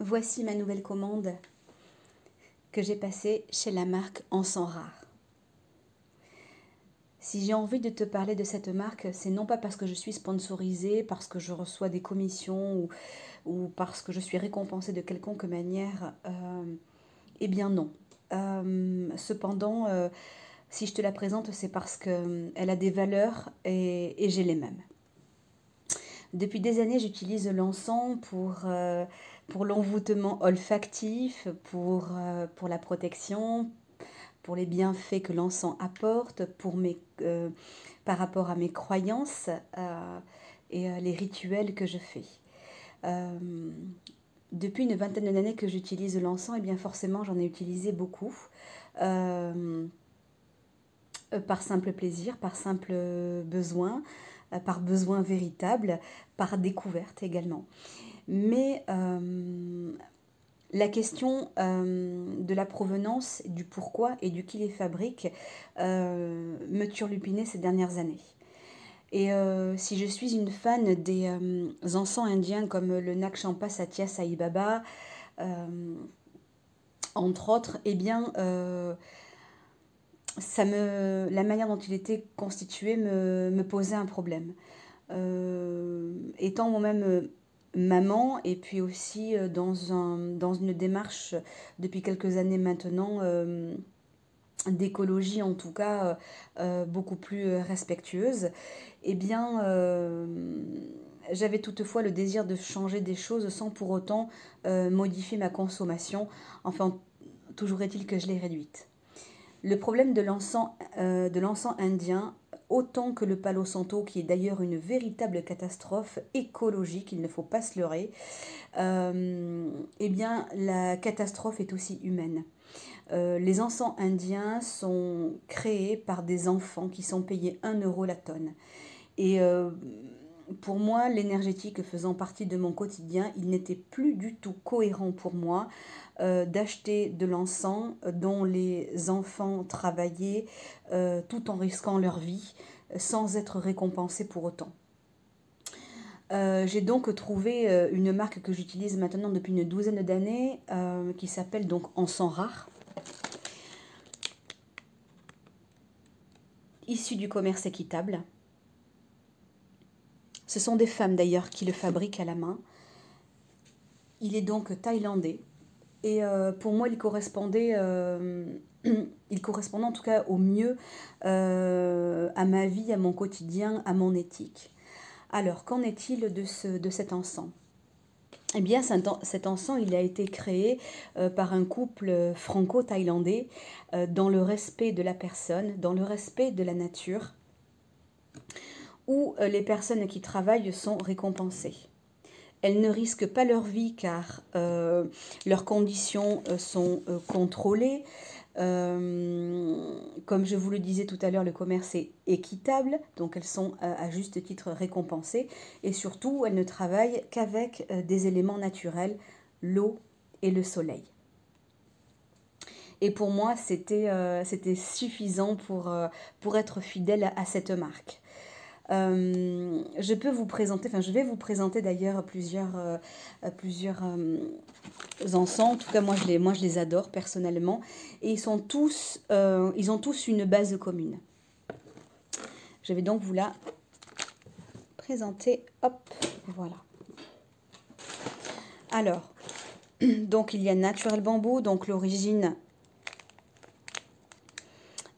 Voici ma nouvelle commande que j'ai passée chez la marque Encens Rare. Si j'ai envie de te parler de cette marque, c'est non pas parce que je suis sponsorisée, parce que je reçois des commissions ou parce que je suis récompensée de quelconque manière. Eh bien non. Cependant, si je te la présente, c'est parce qu'elle a des valeurs et j'ai les mêmes. Depuis des années, j'utilise l'encens pour l'envoûtement olfactif, pour la protection, pour les bienfaits que l'encens apporte, par rapport à mes croyances et les rituels que je fais. Depuis une vingtaine d'années que j'utilise l'encens, et bien forcément j'en ai utilisé beaucoup. Par simple plaisir, par simple besoin, par besoin véritable, par découverte également. Mais la question de la provenance, du pourquoi et du qui les fabrique me turlupinait ces dernières années. Et si je suis une fan des encens indiens comme le Nag Champa Satya Sai Baba, entre autres, eh bien, la manière dont il était constitué me posait un problème. Étant moi-même maman et puis aussi dans une démarche depuis quelques années maintenant d'écologie en tout cas beaucoup plus respectueuse, eh bien j'avais toutefois le désir de changer des choses sans pour autant modifier ma consommation. Enfin, toujours est-il que je l'ai réduite. Le problème de l'encens indien, autant que le Palo Santo, qui est d'ailleurs une véritable catastrophe écologique, il ne faut pas se leurrer, eh bien la catastrophe est aussi humaine. Les encens indiens sont créés par des enfants qui sont payés 1 euro la tonne. Et pour moi, l'énergétique faisant partie de mon quotidien, il n'était plus du tout cohérent pour moi d'acheter de l'encens dont les enfants travaillaient tout en risquant leur vie sans être récompensés pour autant. J'ai donc trouvé une marque que j'utilise maintenant depuis une douzaine d'années qui s'appelle donc Encens Rare, issue du commerce équitable. Ce sont des femmes d'ailleurs qui le fabriquent à la main. Il est donc thaïlandais. Et pour moi, il correspondait en tout cas au mieux à ma vie, à mon quotidien, à mon éthique. Alors, qu'en est-il de cet encens? Eh bien, cet encens, il a été créé par un couple franco-thaïlandais dans le respect de la personne, dans le respect de la nature, où les personnes qui travaillent sont récompensées. Elles ne risquent pas leur vie car leurs conditions sont contrôlées. Comme je vous le disais tout à l'heure, le commerce est équitable, donc elles sont à juste titre récompensées. Et surtout, elles ne travaillent qu'avec des éléments naturels, l'eau et le soleil. Et pour moi, c'était suffisant pour être fidèle à cette marque. Je vais vous présenter d'ailleurs plusieurs encens. En tout cas, moi je les adore personnellement. Et ils ont tous une base commune. Je vais donc vous la présenter. Hop, voilà. Alors, donc il y a Natural Bamboo, donc l'origine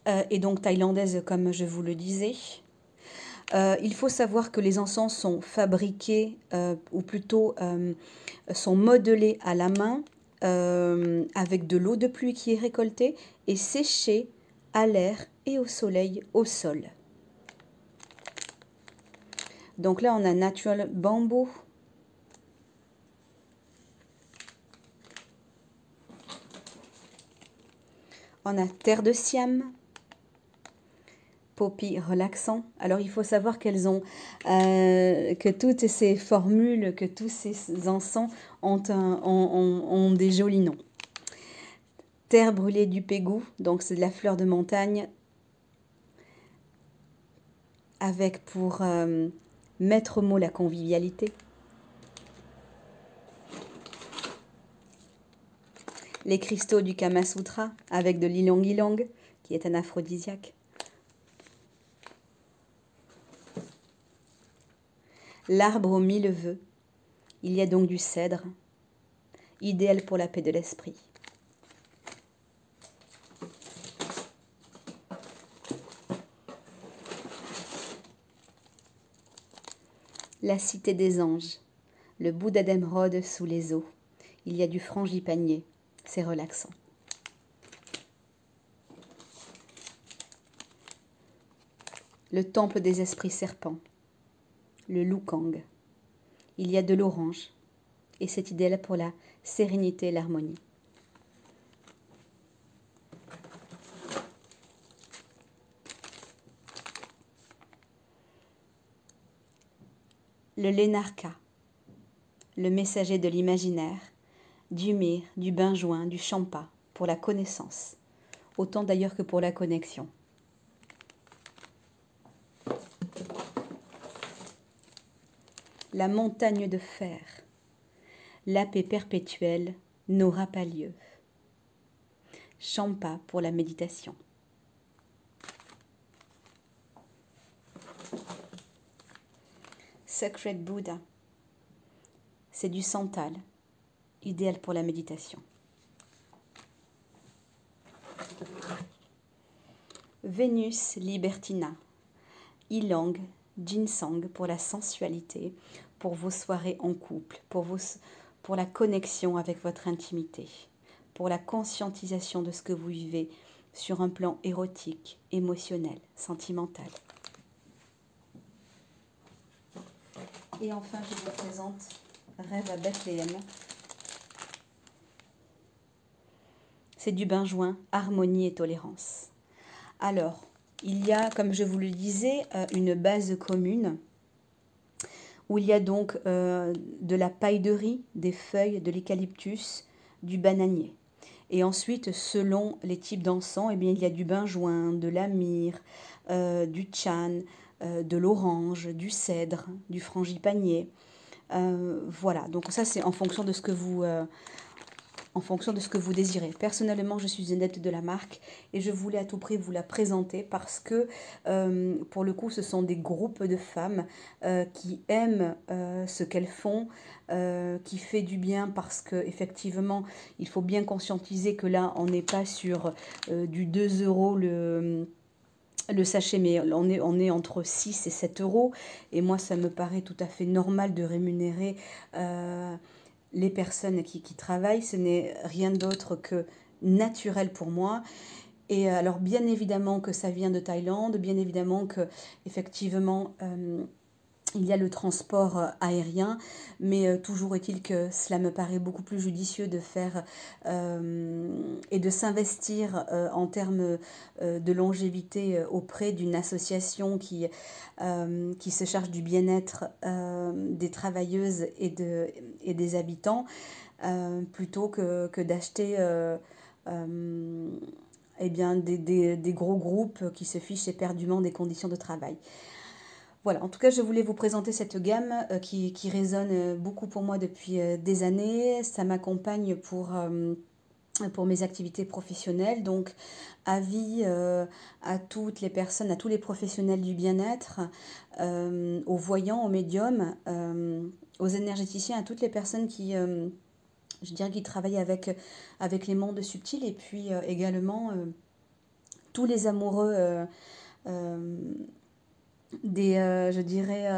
est donc thaïlandaise comme je vous le disais. Il faut savoir que les encens sont fabriqués, ou plutôt sont modelés à la main avec de l'eau de pluie qui est récoltée et séchée à l'air et au soleil au sol. Donc là, on a Natural Bamboo. On a Terre de Siam. Poppy relaxant. Alors il faut savoir qu'elles ont que toutes ces formules, que tous ces encens ont des jolis noms. Terre brûlée du Pégou, donc c'est de la fleur de montagne avec pour maître mot la convivialité. Les cristaux du Kama Sutra avec de l'ylang-ylang, qui est un aphrodisiaque. L'arbre aux 1000 vœux. Il y a donc du cèdre, idéal pour la paix de l'esprit. La cité des anges, le Bouddha d'émeraude sous les eaux. Il y a du frangipanier, c'est relaxant. Le temple des esprits serpents, le Lukang. Il y a de l'orange, et c'est idéal pour la sérénité et l'harmonie. Le Lénarka, le messager de l'imaginaire, du myrrhe, du benjoin, du champa, pour la connaissance, autant d'ailleurs que pour la connexion. La montagne de fer, la paix perpétuelle n'aura pas lieu. Champa pour la méditation. Sacred Buddha, c'est du santal, idéal pour la méditation. Vénus Libertina, Ylang, Ginseng pour la sensualité, pour vos soirées en couple, pour la connexion avec votre intimité, pour la conscientisation de ce que vous vivez sur un plan érotique, émotionnel, sentimental. Et enfin, je vous présente Rêve à Bethléem. C'est du benjoin, harmonie et tolérance. Alors, il y a, comme je vous le disais, une base commune où il y a donc de la paille de riz, des feuilles, de l'eucalyptus, du bananier. Et ensuite, selon les types d'encens, eh bien, il y a du benjoin, de la myrrhe, du tchan, de l'orange, du cèdre, du frangipanier. Voilà, donc ça c'est en fonction de ce que vous... en fonction de ce que vous désirez. Personnellement, je suis une adepte de la marque et je voulais à tout prix vous la présenter parce que, pour le coup, ce sont des groupes de femmes qui aiment ce qu'elles font, qui fait du bien parce que effectivement, il faut bien conscientiser que là, on n'est pas sur du 2 euros le sachet, mais on est entre 6 et 7 euros. Et moi, ça me paraît tout à fait normal de rémunérer les personnes qui travaillent. Ce n'est rien d'autre que naturel pour moi. Et alors, bien évidemment que ça vient de Thaïlande, bien évidemment que effectivement il y a le transport aérien, mais toujours est-il que cela me paraît beaucoup plus judicieux de faire et de s'investir en termes de longévité auprès d'une association qui se charge du bien-être des travailleuses et des habitants, plutôt que d'acheter eh bien, des gros groupes qui se fichent éperdument des conditions de travail. Voilà, en tout cas, je voulais vous présenter cette gamme qui résonne beaucoup pour moi depuis des années. Ça m'accompagne pour mes activités professionnelles. Donc, avis à toutes les personnes, à tous les professionnels du bien-être, aux voyants, aux médiums, aux énergéticiens, à toutes les personnes qui, je dirais, qui travaillent avec les mondes subtils et puis également tous les amoureux je dirais,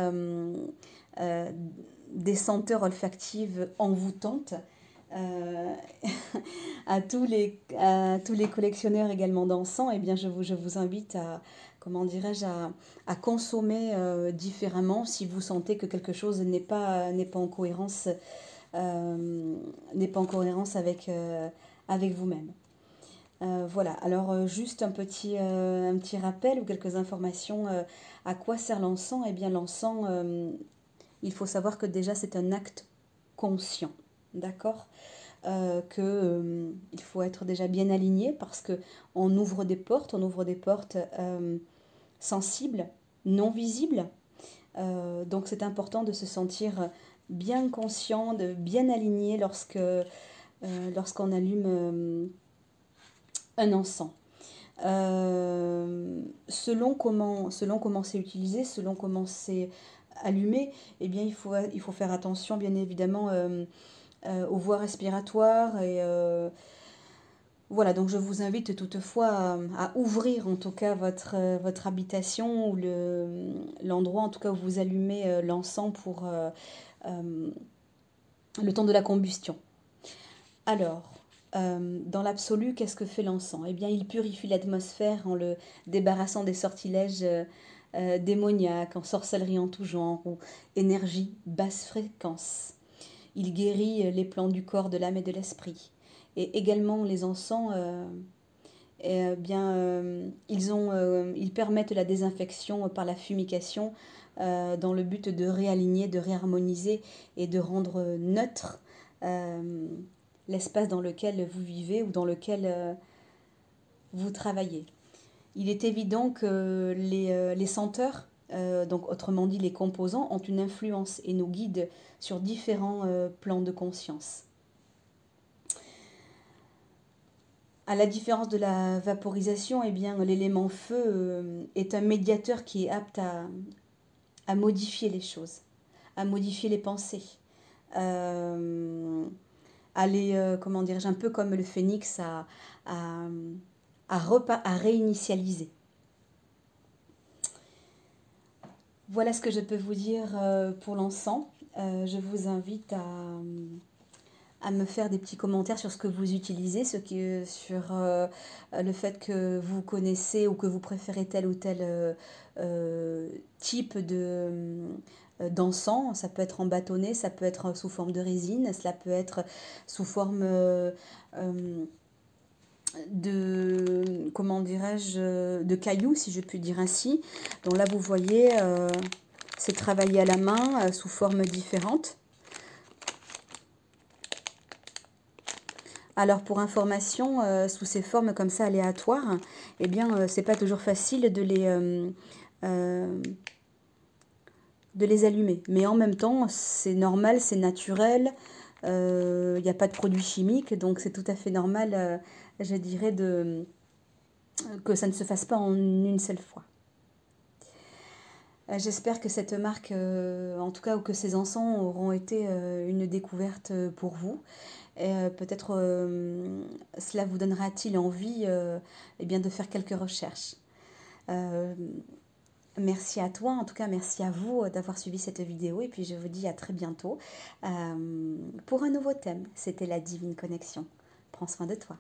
des senteurs olfactives envoûtantes, euh, à tous les collectionneurs également d'encens. Eh bien, je vous invite à, comment dirais-je, à consommer différemment si vous sentez que quelque chose n'est pas en cohérence, avec vous-même. Voilà, alors juste un petit rappel ou quelques informations. À quoi sert l'encens? Eh bien, l'encens, il faut savoir que déjà c'est un acte conscient, d'accord? Il faut être déjà bien aligné parce que on ouvre des portes sensibles, non visibles. Donc c'est important de se sentir bien conscient, de bien aligné lorsque lorsqu'on allume un encens. Selon comment c'est utilisé, selon comment c'est allumé, eh bien, il faut faire attention, bien évidemment, aux voies respiratoires. Voilà, donc je vous invite toutefois à ouvrir en tout cas votre habitation ou l'endroit en tout cas où vous allumez l'encens pour euh, le temps de la combustion. Alors, dans l'absolu, qu'est-ce que fait l'encens? Eh bien, il purifie l'atmosphère en le débarrassant des sortilèges démoniaques, en sorcellerie en tout genre, ou énergie basse fréquence. Il guérit les plans du corps, de l'âme et de l'esprit. Et également, les encens, ils permettent la désinfection par la fumigation dans le but de réaligner, de réharmoniser et de rendre neutre euh, l'espace dans lequel vous vivez ou dans lequel vous travaillez. Il est évident que les senteurs, donc autrement dit les composants, ont une influence et nous guident sur différents plans de conscience. À la différence de la vaporisation, eh bien, l'élément feu est un médiateur qui est apte à modifier les choses, à modifier les pensées, comment dirais-je, un peu comme le phénix, à, à réinitialiser. Voilà ce que je peux vous dire pour l'encens. Je vous invite à me faire des petits commentaires sur ce que vous utilisez, sur le fait que vous connaissez ou que vous préférez tel ou tel type d'encens. Ça peut être en bâtonnet, ça peut être sous forme de résine, cela peut être sous forme comment dirais-je, de cailloux, si je puis dire ainsi. Donc là, vous voyez, c'est travaillé à la main sous formes différentes. Alors pour information, sous ces formes comme ça aléatoires, eh bien c'est pas toujours facile de les allumer. Mais en même temps, c'est normal, c'est naturel, il n'y a pas de produits chimiques, donc c'est tout à fait normal, je dirais, que ça ne se fasse pas en une seule fois. J'espère que cette marque, en tout cas, ou que ces encens auront été une découverte pour vous. Et peut-être cela vous donnera-t-il envie eh bien, de faire quelques recherches. Merci à toi, en tout cas merci à vous d'avoir suivi cette vidéo et puis je vous dis à très bientôt pour un nouveau thème. C'était la Divine Connexion. Prends soin de toi.